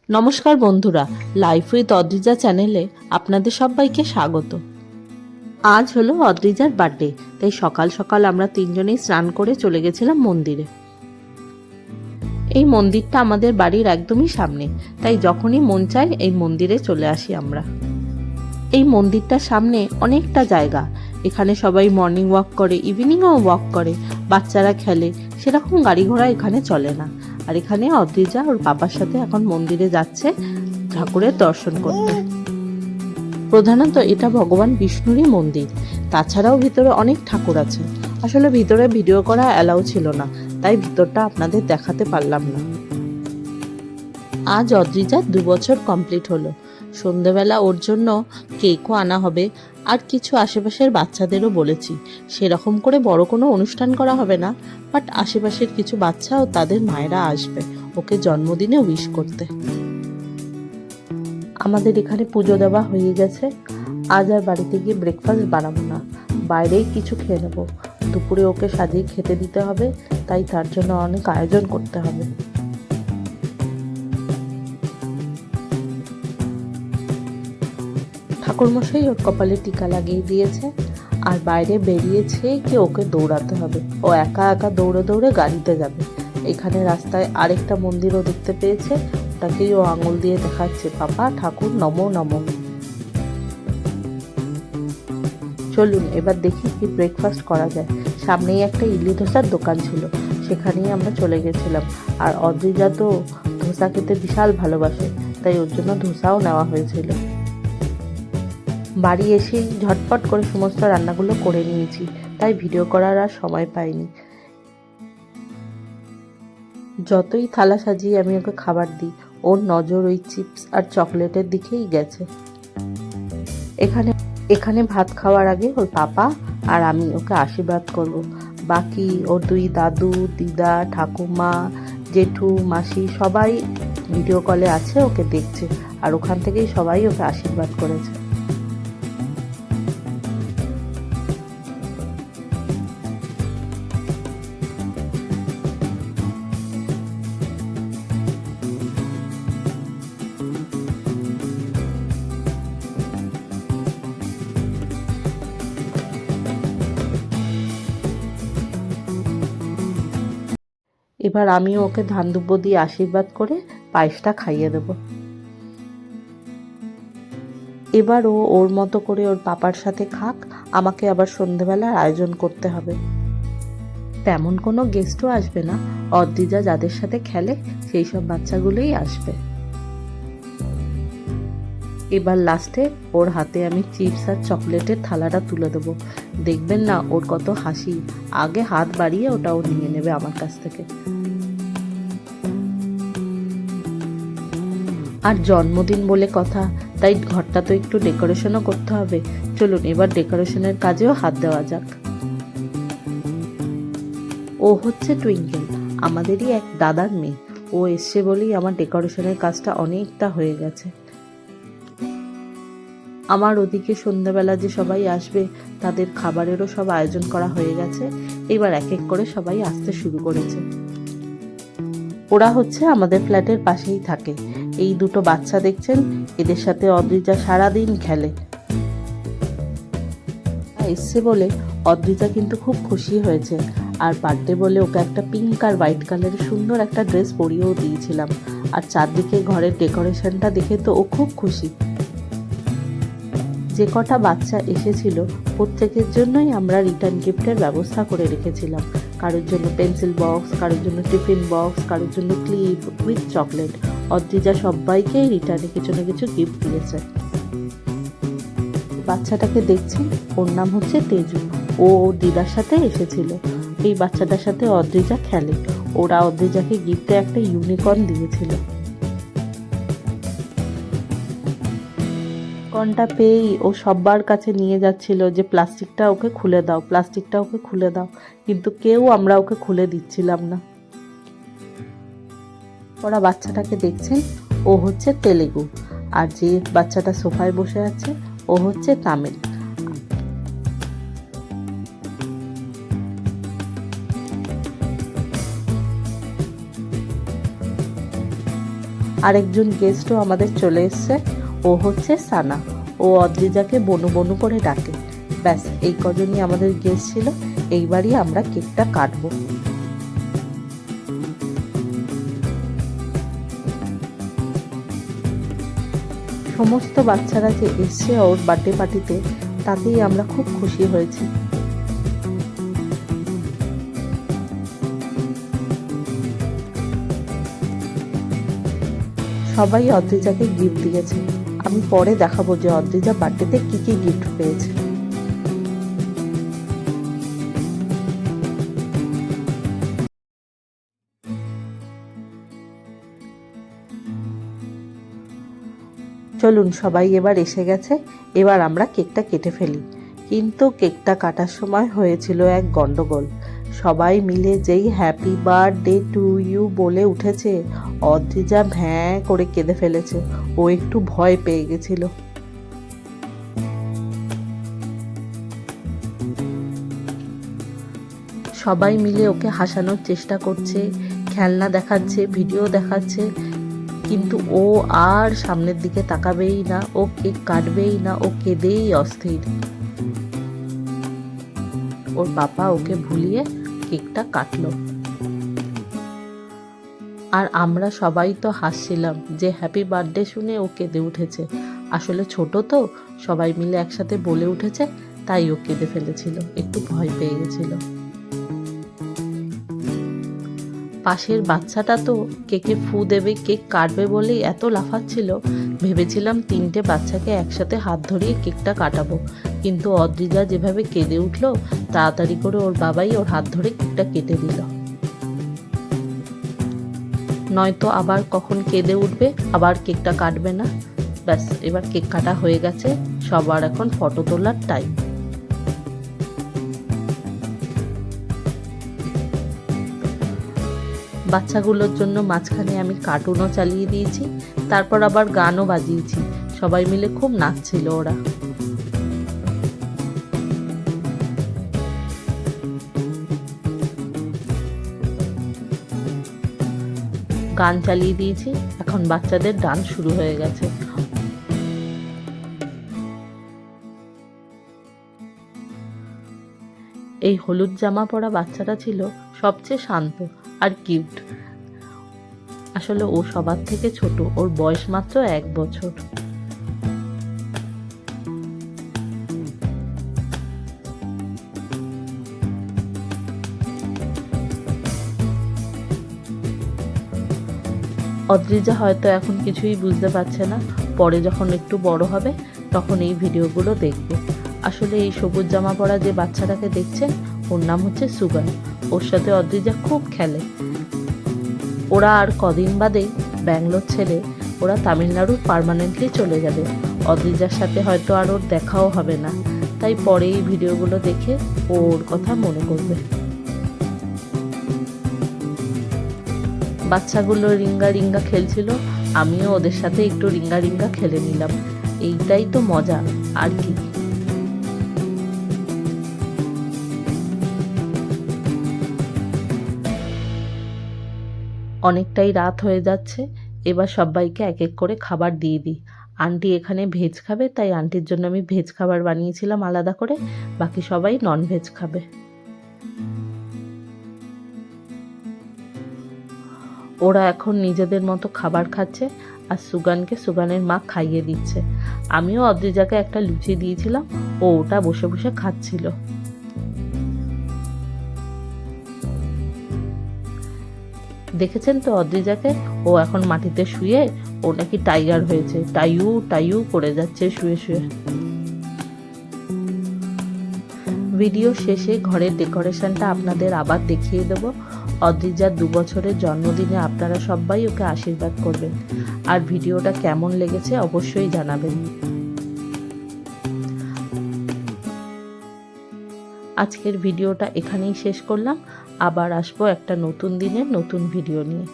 নমস্কার বন্ধুরা, life with Adrija চ্যানেলে আপনাদের সবাইকে স্বাগত। আজ হলো অদ্রিজার বার্থডে, তাই সকাল সকাল আমরা তিনজনেই স্নান করে চলে গেছিলাম মন্দিরে। এই মন্দিরটা আমাদের বাড়ির একদমই সামনে, তাই যখনই মন চায় এই মন্দিরে চলে আসি আমরা। এই মন্দিরটার সামনে অনেকটা জায়গা, এখানে সবাই মর্নিং ওয়াক করে, ইভিনিংও ওয়াক করে, বাচ্চারা খেলে, সেরকম গাড়ি ঘোড়া এখানে চলে না। আর এখানে অদ্রিজা ওর বাবার সাথে এখন মন্দিরে যাচ্ছে ঠাকুরের দর্শন করতে। প্রধানত এটা ভগবান বিষ্ণুরই মন্দির, তাছাড়াও ভিতরে অনেক ঠাকুর আছে। আসলে ভিতরে ভিডিও করা অ্যালাউ ছিল না, তাই ভিতরটা আপনাদের দেখাতে পারলাম না। আজ অদ্রিজার 2 বছর কমপ্লিট হলো। সন্ধেবেলা ওর জন্য কেকও আনা হবে, আর কিছু আশেপাশের বাচ্চাদেরও বলেছি। সেরকম করে বড় কোনো অনুষ্ঠান করা হবে না, বাট আশেপাশের কিছু বাচ্চা ও তাদের মায়েরা আসবে ওকে জন্মদিনে উইশ করতে। আমাদের এখানে পুজো দেওয়া হয়ে গেছে। আজ আর বাড়িতে গিয়ে ব্রেকফাস্ট বানাবো না, বাইরেই কিছু খেয়ে নেবো। দুপুরে ওকে সাজিয়ে খেতে দিতে হবে, তাই তার জন্য অনেক আয়োজন করতে হবে। ঠাকুরমশাই ওর কপালে টিকা লাগিয়ে দিয়েছে, আর বাইরে বেরিয়েছে কি ওকে দৌড়াতে হবে। ও একা একা দৌড়ে দৌড়ে গাড়িতে যাবে। এখানে রাস্তায় আরেকটা মন্দিরও দেখতে পেয়েছে, ওটাকেই ও আঙুল দিয়ে দেখাচ্ছে, পাপা ঠাকুর নমো নমো। চলুন এবার দেখি কি ব্রেকফাস্ট করা যায়। সামনেই একটা ইডলি ধোসার দোকান ছিল, সেখানেই আমরা চলে গেছিলাম। আর অদ্রিজা তো ধোসা খেতে বিশাল ভালোবাসে, তাই ওর জন্য ধোসাও নেওয়া হয়েছিল। বাড়ি এসেই ঝটপট করে সমস্ত রান্নাগুলো করে নিয়েছি, তাই ভিডিও করার আর সময় পাইনি। যতই থালা সাজিয়ে আমি ওকে খাবার দিই, ওর নজর ওই চিপস আর চকলেটের দিকেই গেছে। এখানে ভাত খাওয়ার আগে ওর পাপা আর আমি ওকে আশীর্বাদ করব। বাকি ওর 2 দাদু, দিদা, ঠাকুমা, জেঠু, মাসি সবাই ভিডিও কলে আছে, ওকে দেখছে। আর ওখান থেকেই সবাই ওকে আশীর্বাদ করেছে। এবার আমিও ওকে ধান দুব্বো দিয়ে আশীর্বাদ করে পায়েসটা খাইয়ে দেব। এবার ও ওর মতো করে ওর পাপার সাথে খাক, আমাকে আবার সন্ধেবেলার আয়োজন করতে হবে। তেমন কোনো গেস্টও আসবে না, অদ্রিজা যাদের সাথে খেলে সেই সব বাচ্চাগুলোই আসবে। এবার লাস্টে ওর হাতে আমি চিপস আর চকলেটের থালাটা তুলে দেবো। দেখবেন না ওর কত হাসি, আগে হাত বাড়িয়ে ওটাও নিয়ে নেবে আমার কাছ থেকে। আর জন্মদিন বলে কথা, তাই ঘরটা তো একটু ডেকোরেশনও করতে হবে। চলুন এবার ডেকোরেশনের কাজেও হাত দেওয়া যাক। ও হচ্ছে টুইঙ্কেল, আমাদেরই এক দাদার মেয়ে। ও এসছে বলেই আমার ডেকোরেশনের কাজটা অনেকটা হয়ে গেছে। আমার ওদিকে সন্ধ্যাবেলা যে সবাই আসবে তাদের খাবারেরও সব আয়োজন করা হয়ে গেছে। এবার এক এক করে সবাই আসতে শুরু করেছে। ওরা হচ্ছে আমাদের ফ্ল্যাটের পাশেই থাকে। এই 2 বাচ্চা দেখছেন, এদের সাথে অদ্রিজা সারাদিন খেলে। এসছে বলে অদ্রিজা কিন্তু খুব খুশি হয়েছে। আর বার্থডে বলে ওকে একটা পিঙ্ক আর হোয়াইট কালারের সুন্দর একটা ড্রেস পরিয়েও দিয়েছিলাম। আর চারদিকে ঘরের ডেকোরেশনটা দেখে তো ও খুব খুশি। যে কটা বাচ্চা এসেছিল প্রত্যেকের জন্যই আমরা রিটার্ন গিফটের ব্যবস্থা করে রেখেছিলাম। কারোর জন্য পেন্সিল বক্স, কারোর জন্য টিফিন বক্স, কারোর জন্য ক্লিপ উইথ চকলেট। অদ্রিজা সবাইকেই রিটার্নে কিছু না কিছু গিফট দিয়েছে। বাচ্চাটাকে দেখছি, ওর নাম হচ্ছে তেজু। ও ওর দিদার সাথে এসেছিল। এই বাচ্চাটার সাথে অদ্রিজা খেলে। ওরা অদ্রিজাকে গিফটে একটা ইউনিকর্ন দিয়েছিল। ইউনিকর্নটা পেয়েই ও সবার কাছে নিয়ে যাচ্ছিল যে প্লাস্টিকটা ওকে খুলে দাও, প্লাস্টিকটা ওকে খুলে দাও, কিন্তু কেউ আমরা ওকে খুলে দিচ্ছিলাম না। ওরা বাচ্চাটাকে দেখছেন, ও হচ্ছে তেলেগু। আর যে বাচ্চাটা সোফায় বসে আছে ও হচ্ছে তামিল। আরেকজন গেস্টও আমাদের চলে এসছে, ও হচ্ছে সানা। ও অদ্রিজাকে বনু বনু করে ডাকে। ব্যাস এই কজনই আমাদের গেস্ট ছিল। এইবারই আমরা কেকটা কাটবো। সমস্ত বাচ্চারা যে এসছে ওর বার্থডে পার্টিতে, তাতেই আমরা খুব খুশি হয়েছি। সবাই অদ্রিজাকে গিফট দিয়েছে। আমি পরে দেখাবো যে অদ্রিজা বার্থডেতে কি কি গিফট পেয়েছে। চলুন, সবাই এবার এসে গেছে, এবার আমরা কেকটা কেটে ফেলি। কিন্তু কেকটা কাটার সময় হয়েছিল এক গন্ডগোল। সবাই মিলে যেই হ্যাপি বার্থডে টু ইউ বলে উঠেছে, অদ্রিজা ভ্যাঁ করে কেঁদে ফেলেছে। ও একটু ভয় পেয়ে গেছিল। সবাই মিলে ওকে হাসানোর চেষ্টা করছে, খেলনা দেখাচ্ছে, ভিডিও দেখাচ্ছে, কিন্তু ও আর সামনের দিকে তাকাবেই না, ও কেক কাটবেই না, ও কেঁদেই অস্থির। ওর পাপা ওকে ভুলিয়ে কেকটা কাটলো। আর আমরা সবাই তো হাসছিলাম যে হ্যাপি বার্থডে শুনে ও কেঁদে উঠেছে। আসলে ছোট তো, সবাই মিলে একসাথে বলে উঠেছে, তাই ও কেঁদে ফেলেছিল, একটু ভয় পেয়ে গেছিল। পাশের বাচ্চাটা তো কেকে ফু দেবে, কেক কাটবে বলেই এত লাফাচ্ছিল, ভেবেছিলাম 3টে বাচ্চাকে একসাথে হাত ধরিয়ে কেকটা কাটাবো। কিন্তু অদ্রিজা যেভাবে কেঁদে উঠলো, তাড়াতাড়ি করে ওর বাবাই ওর হাত ধরে কেকটা কেটে দিল। নয়তো আবার কখন কেঁদে উঠবে, আবার কেকটা কাটবে না। ব্যাস, এবার কেক কাটা হয়ে গেছে, সবার এখন ফটো তোলার টাইম। বাচ্চাগুলোর জন্য মাঝখানে আমি কার্টুনও চালিয়ে দিয়েছি, তারপর আবার গানও বাজিয়েছি। সবাই মিলে খুব নাচছিল ওরা। গান চালিয়ে দিয়েছি, এখন বাচ্চাদের ডান্স শুরু হয়ে গেছে। এই হলুদ জামা পরা বাচ্চাটা ছিল সবচেয়ে শান্ত আর কিউট। আসলে ও সবার থেকে ছোট, ওর বয়স মাত্র 1 বছর। অদ্রিজা হয়তো এখন কিছুই বুঝতে পারছে না, পরে যখন একটু বড় হবে তখন এই ভিডিওগুলো দেখবে। আসলে এই সবুজ জামা পরা যে বাচ্চাটাকে দেখছেন, ওর নাম হচ্ছে সুগান। ওর সাথে অদ্রিজা খুব খেলে। ওরা আর কদিন বাদেই ব্যাঙ্গালোর ছেড়ে ওরা তামিলনাড়ু পার্মানেন্টলি চলে যাবে। অদ্রিজার সাথে হয়তো আর ওর দেখাও হবে না, তাই পরে এই ভিডিওগুলো দেখে ওর কথা মনে করবে। বাচ্চাগুলো রিঙ্গা রিঙ্গা খেলছিল, আমিও ওদের সাথে একটু রিঙ্গা রিঙ্গা খেলে নিলাম। এইটাই তো মজা, আর কি। অনেকটাই রাত হয়ে যাচ্ছে, এবার সবাইকে এক এক করে খাবার দিয়ে দিই। আন্টি এখানে ভেজ খাবে, তাই আন্টির জন্য আমি ভেজ খাবার বানিয়েছিলাম আলাদা করে, বাকি সবাই নন ভেজ খাবে। ওরা এখন নিজেদের মতো খাবার খাচ্ছে, আর সুগানকে সুগানের মা খাইয়ে দিচ্ছে। আমিও অদ্রিজাকে একটা লুচি দিয়েছিলাম, ও ওটা বসে বসে খাচ্ছিল। দেখেছেন তো অদ্রিজাকে, ও এখন মাটিতে শুয়ে ও নাকি টাইগার হয়েছে, টাইউ টাইউ করে যাচ্ছে শুয়ে শুয়ে। ভিডিও শেষে ঘরের ডেকোরেশনটা আপনাদের আবার দেখিয়ে দেব। অদ্রিজার 2 বছরের জন্মদিনে আপনারা সবাই ওকে আশীর্বাদ করবেন, আর ভিডিওটা কেমন লেগেছে অবশ্যই জানাবেন। আজকের ভিডিওটা এখানেই শেষ করলাম। আবার আসবো একটা নতুন দিনের নতুন ভিডিও নিয়ে।